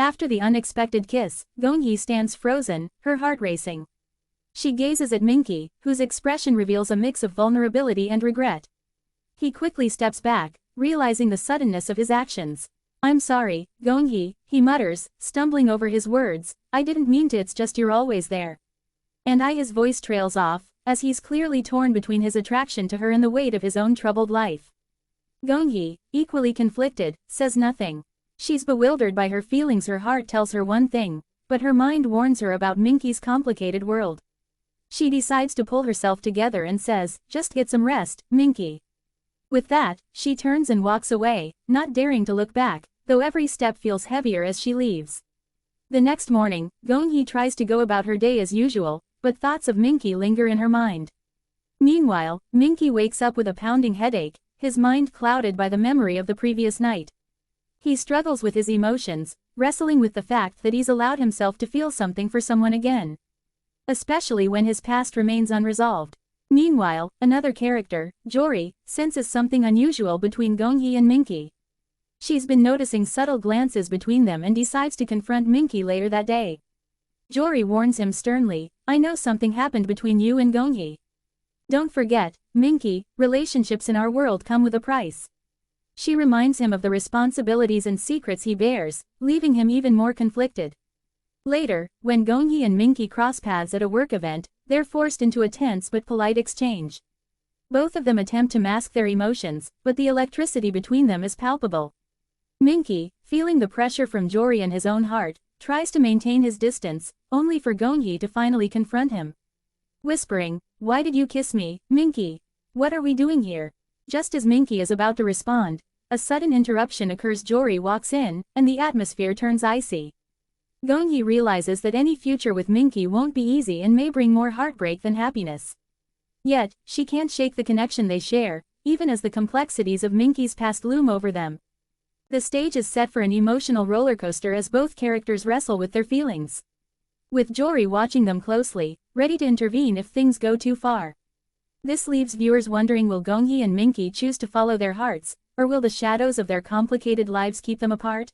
After the unexpected kiss, Gongyi stands frozen, her heart racing. She gazes at Minky, whose expression reveals a mix of vulnerability and regret. He quickly steps back, realizing the suddenness of his actions. "I'm sorry, Gongyi," he mutters, stumbling over his words, "I didn't mean to, it's just you're always there." And his voice trails off, as he's clearly torn between his attraction to her and the weight of his own troubled life. Gongyi, equally conflicted, says nothing. She's bewildered by her feelings. Her heart tells her one thing, but her mind warns her about Minky's complicated world. She decides to pull herself together and says, "Just get some rest, Minky." With that, she turns and walks away, not daring to look back, though every step feels heavier as she leaves. The next morning, Gongyi tries to go about her day as usual, but thoughts of Minky linger in her mind. Meanwhile, Minky wakes up with a pounding headache, his mind clouded by the memory of the previous night. He struggles with his emotions, wrestling with the fact that he's allowed himself to feel something for someone again. Especially when his past remains unresolved. Meanwhile, another character, Jory, senses something unusual between Gongyi and Minky. She's been noticing subtle glances between them and decides to confront Minky later that day. Jory warns him sternly, "I know something happened between you and Gongyi. Don't forget, Minky, relationships in our world come with a price." She reminds him of the responsibilities and secrets he bears, leaving him even more conflicted. Later, when Gongyi and Minky cross paths at a work event, they're forced into a tense but polite exchange. Both of them attempt to mask their emotions, but the electricity between them is palpable. Minky, feeling the pressure from Jory and his own heart, tries to maintain his distance, only for Gongyi to finally confront him. Whispering, "Why did you kiss me, Minky? What are we doing here?" Just as Minky is about to respond, a sudden interruption occurs. Jory walks in, and the atmosphere turns icy. Gongyi realizes that any future with Minky won't be easy and may bring more heartbreak than happiness. Yet, she can't shake the connection they share, even as the complexities of Minky's past loom over them. The stage is set for an emotional rollercoaster as both characters wrestle with their feelings. With Jory watching them closely, ready to intervene if things go too far. This leaves viewers wondering, will Gongyi and Minky choose to follow their hearts, or will the shadows of their complicated lives keep them apart?